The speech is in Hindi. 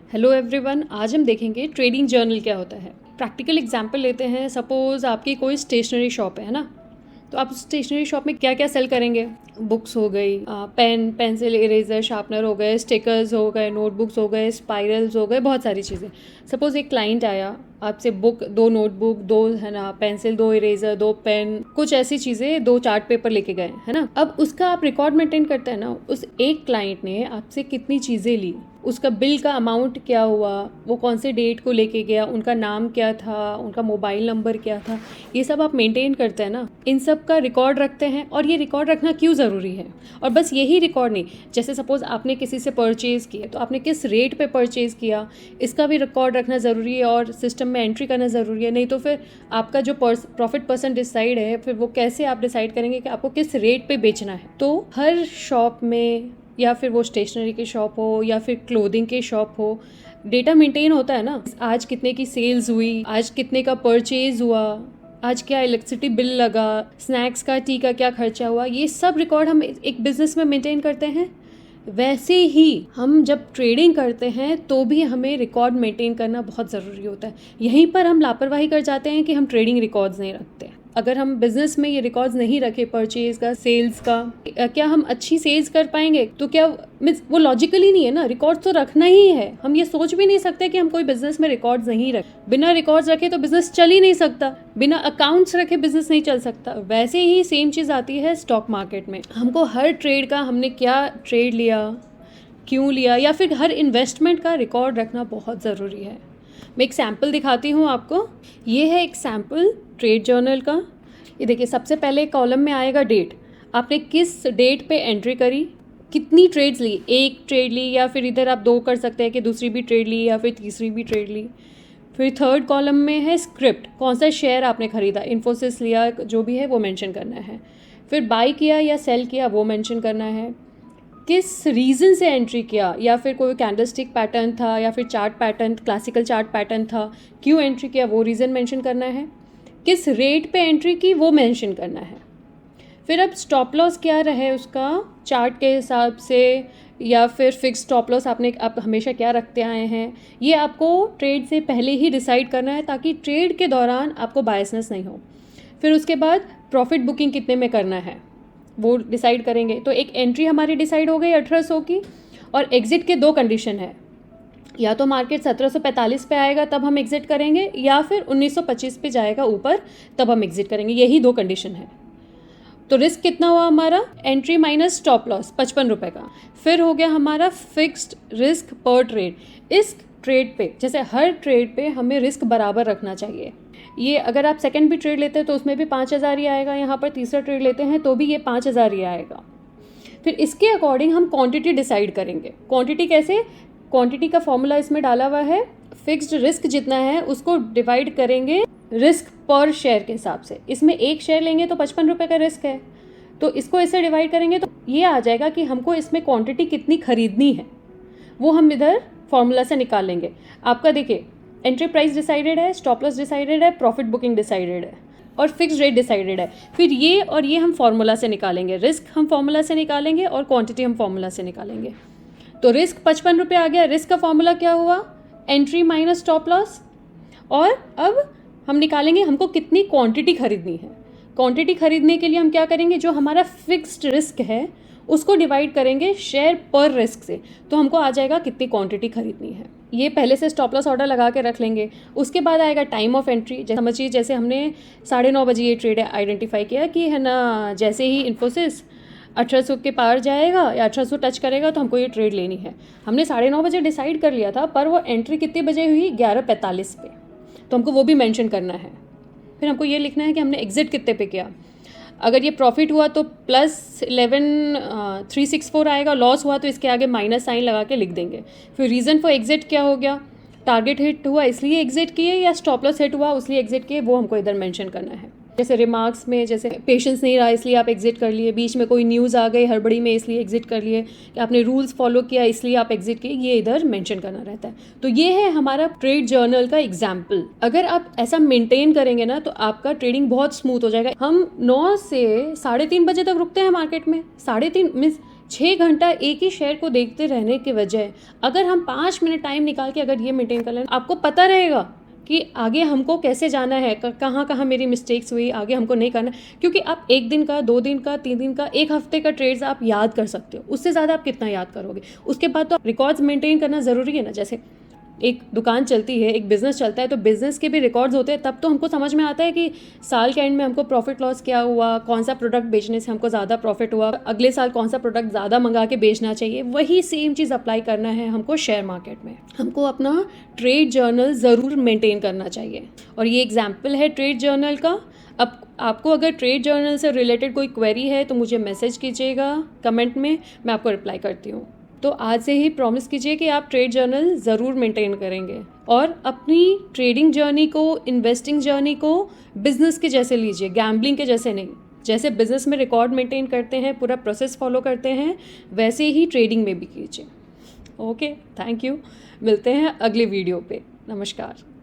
हेलो एवरीवन, आज हम देखेंगे ट्रेडिंग जर्नल क्या होता है। प्रैक्टिकल एग्जांपल लेते हैं। सपोज आपकी कोई स्टेशनरी शॉप है ना, तो आप स्टेशनरी शॉप में क्या क्या सेल करेंगे? बुक्स हो गई, पेन, पेंसिल, इरेजर, शार्पनर हो गए, स्टिकर्स हो गए, नोटबुक्स हो गए, स्पाइरल्स हो गए, बहुत सारी चीज़ें। सपोज एक क्लाइंट आया आपसे, बुक, 2 नोटबुक, 2 है ना पेंसिल, 2 इरेजर, 2 पेन, कुछ ऐसी चीज़ें, 2 चार्ट पेपर लेके गए, है ना। अब उसका आप रिकॉर्ड मेंटेन करते हैं ना, उस एक क्लाइंट ने आपसे कितनी चीज़ें ली, उसका बिल का अमाउंट क्या हुआ, वो कौन से डेट को लेके गया, उनका नाम क्या था, उनका मोबाइल नंबर क्या था, ये सब आप मेंटेन करते हैं ना, इन सब का रिकॉर्ड रखते हैं। और ये रिकॉर्ड रखना क्यों ज़रूरी है? और बस यही रिकॉर्ड नहीं, जैसे सपोज आपने किसी से परचेज़ किया तो आपने किस रेट पे परचेज़ किया, इसका भी रिकॉर्ड रखना ज़रूरी है और सिस्टम में एंट्री करना ज़रूरी है। नहीं तो फिर आपका जो प्रॉफिट परसेंट डिसाइड है, फिर वो कैसे आप डिसाइड करेंगे कि आपको किस रेट पे बेचना है। तो हर शॉप में, या फिर वो स्टेशनरी की शॉप हो या फिर क्लोथिंग की शॉप हो, डेटा मेंटेन होता है ना। आज कितने की सेल्स हुई, आज कितने का परचेज हुआ, आज क्या इलेक्ट्रिसिटी बिल लगा, स्नैक्स का, टी का क्या खर्चा हुआ, ये सब रिकॉर्ड हम एक बिजनेस में मेंटेन करते हैं। वैसे ही हम जब ट्रेडिंग करते हैं तो भी हमें रिकॉर्ड मेंटेन करना बहुत ज़रूरी होता है। यहीं पर हम लापरवाही कर जाते हैं कि हम ट्रेडिंग रिकॉर्ड्स नहीं रखते। अगर हम बिजनेस में ये रिकॉर्ड्स नहीं रखे, परचेज का, सेल्स का, क्या हम अच्छी सेल्स कर पाएंगे? तो क्या मीन्स वो लॉजिकली नहीं है ना, रिकॉर्ड्स तो रखना ही है। हम ये सोच भी नहीं सकते कि हम कोई बिजनेस में रिकॉर्ड्स नहीं रखें। बिना रिकॉर्ड्स रखे तो बिजनेस चल ही नहीं सकता, बिना अकाउंट्स रखे बिजनेस नहीं चल सकता। वैसे ही सेम चीज़ आती है स्टॉक मार्केट में। हमको हर ट्रेड का, हमने क्या ट्रेड लिया, क्यों लिया, या फिर हर इन्वेस्टमेंट का रिकॉर्ड रखना बहुत ज़रूरी है। मैं एक सैम्पल दिखाती हूँ आपको। ये है एक सैम्पल ट्रेड जर्नल का। ये देखिए, सबसे पहले कॉलम में आएगा डेट। आपने किस डेट पे एंट्री करी, कितनी ट्रेड्स ली, एक ट्रेड ली या फिर इधर आप 2 कर सकते हैं कि दूसरी भी ट्रेड ली या फिर तीसरी भी ट्रेड ली। फिर थर्ड कॉलम में है स्क्रिप्ट, कौन सा शेयर आपने खरीदा, इन्फोसिस लिया, जो भी है वो मेंशन करना है। फिर बाई किया या सेल किया वो मेंशन करना है। किस रीज़न से एंट्री किया, या फिर कोई कैंडलस्टिक पैटर्न था या फिर chart pattern, classical chart pattern था, क्यों एंट्री किया वो रीज़न मेंशन करना है। किस रेट पे एंट्री की वो मेंशन करना है। फिर अब स्टॉप लॉस क्या रहे उसका, चार्ट के हिसाब से, या फिर फिक्स स्टॉप लॉस आप हमेशा क्या रखते आए हैं, ये आपको ट्रेड से पहले ही डिसाइड करना है ताकि ट्रेड के दौरान आपको बायसनेस नहीं हो। फिर उसके बाद प्रॉफिट बुकिंग कितने में करना है वो डिसाइड करेंगे। तो एक एंट्री हमारी डिसाइड हो गई 1800 की, और एग्जिट के 2 कंडीशन है, या तो मार्केट 1745 पे आएगा तब हम एग्जिट करेंगे, या फिर 1925 पे जाएगा ऊपर तब हम एग्जिट करेंगे। यही 2 कंडीशन है। तो रिस्क कितना हुआ हमारा, एंट्री माइनस स्टॉप लॉस 55 रुपये का। फिर हो गया हमारा फिक्स्ड रिस्क पर ट्रेड। इस ट्रेड पे, जैसे हर ट्रेड पे हमें रिस्क बराबर रखना चाहिए। ये अगर आप सेकंड भी ट्रेड लेते हैं तो उसमें भी 5000 ही आएगा, यहाँ पर तीसरा ट्रेड लेते हैं तो भी ये 5000 ही आएगा। फिर इसके अकॉर्डिंग हम क्वांटिटी डिसाइड करेंगे। क्वांटिटी कैसे, क्वांटिटी का फॉर्मूला इसमें डाला हुआ है। फिक्स्ड रिस्क जितना है उसको डिवाइड करेंगे रिस्क पर शेयर के हिसाब से। इसमें एक शेयर लेंगे तो 55 रुपये का रिस्क है, तो इसको ऐसे डिवाइड करेंगे तो ये आ जाएगा कि हमको इसमें क्वांटिटी कितनी खरीदनी है, वो हम इधर फॉर्मूला से निकाल लेंगे। आपका देखिए, एंट्री प्राइस डिसाइडेड है, स्टॉप लॉस डिसाइडेड है, प्रॉफिट बुकिंग डिसाइडेड है, और फिक्स रेट डिसाइडेड है। फिर ये और ये हम फॉर्मूला से निकालेंगे, रिस्क हम फॉर्मूला से निकालेंगे और क्वांटिटी हम फॉर्मूला से निकालेंगे। तो रिस्क 55 रुपये आ गया। रिस्क का फॉर्मूला क्या हुआ, एंट्री माइनस स्टॉप लॉस। और अब हम निकालेंगे हमको कितनी क्वांटिटी खरीदनी है। क्वांटिटी खरीदने के लिए हम क्या करेंगे, जो हमारा फिक्स्ड रिस्क है उसको डिवाइड करेंगे शेयर पर रिस्क से, तो हमको आ जाएगा कितनी क्वांटिटी खरीदनी है। ये पहले से स्टॉप लॉस ऑर्डर लगा के रख लेंगे। उसके बाद आएगा टाइम ऑफ एंट्री। समझिए जैसे हमने 9:30 बजे ये ट्रेड आइडेंटिफाई किया कि है ना, जैसे ही इन्फोसिस 1800 के पार जाएगा या 1800 टच करेगा तो हमको ये ट्रेड लेनी है। हमने 9:30 बजे डिसाइड कर लिया था, पर वो एंट्री कितने बजे हुई, 11:45 पे, तो हमको वो भी मेंशन करना है। फिर हमको ये लिखना है कि हमने एग्जिट कितने पे किया। अगर ये प्रॉफिट हुआ तो +11,364 आएगा, लॉस हुआ तो इसके आगे माइनस साइन लगा के लिख देंगे। फिर रीज़न फॉर एग्जिट क्या हो गया, टारगेट हिट हुआ इसलिए एग्जिट किए, या स्टॉप लॉस हिट हुआ उसलिए एग्जिट किए, वो हमको इधर मेंशन करना है। जैसे रिमार्क्स में, जैसे पेशेंस नहीं रहा इसलिए आप एग्जिट कर लिए, बीच में कोई न्यूज़ आ गई हड़बड़ी में इसलिए एग्जिट कर लिए, कि आपने रूल्स फॉलो किया इसलिए आप एग्जिट किए, ये इधर मेंशन करना रहता है। तो ये है हमारा ट्रेड जर्नल का एग्जाम्पल। अगर आप ऐसा मेंटेन करेंगे ना तो आपका ट्रेडिंग बहुत स्मूथ हो जाएगा। हम 9 से 3:30 बजे तक रुकते हैं मार्केट में। 3:30 मीन्स 6 घंटा एक ही शेयर को देखते रहने के बजाय अगर हम 5 मिनट टाइम निकाल के अगर ये मेंटेन कर लें, आपको पता रहेगा कि आगे हमको कैसे जाना है, कहाँ कहाँ मेरी मिस्टेक्स हुई, आगे हमको नहीं करना। क्योंकि आप 1 दिन का, 2 दिन का, 3 दिन का, 1 हफ्ते का ट्रेड्स आप याद कर सकते हो, उससे ज़्यादा आप कितना याद करोगे। उसके बाद तो रिकॉर्ड्स मेंटेन करना ज़रूरी है ना। जैसे एक दुकान चलती है, एक बिज़नेस चलता है, तो बिज़नेस के भी रिकॉर्ड्स होते हैं, तब तो हमको समझ में आता है कि साल के एंड में हमको प्रॉफिट लॉस क्या हुआ, कौन सा प्रोडक्ट बेचने से हमको ज़्यादा प्रॉफिट हुआ, अगले साल कौन सा प्रोडक्ट ज़्यादा मंगा के बेचना चाहिए। वही सेम चीज़ अप्लाई करना है हमको शेयर मार्केट में। हमको अपना ट्रेड जर्नल ज़रूर मेंटेन करना चाहिए, और ये एग्जाम्पल है ट्रेड जर्नल का। अब आपको अगर ट्रेड जर्नल से रिलेटेड कोई क्वेरी है तो मुझे मैसेज कीजिएगा कमेंट में, मैं आपको रिप्लाई करती हूँ। तो आज से ही प्रॉमिस कीजिए कि आप ट्रेड जर्नल ज़रूर मेंटेन करेंगे, और अपनी ट्रेडिंग जर्नी को, इन्वेस्टिंग जर्नी को बिजनेस के जैसे लीजिए, गैम्बलिंग के जैसे नहीं। जैसे बिजनेस में रिकॉर्ड मेंटेन करते हैं, पूरा प्रोसेस फॉलो करते हैं, वैसे ही ट्रेडिंग में भी कीजिए। Okay, thank you. मिलते हैं अगले वीडियो पे। नमस्कार।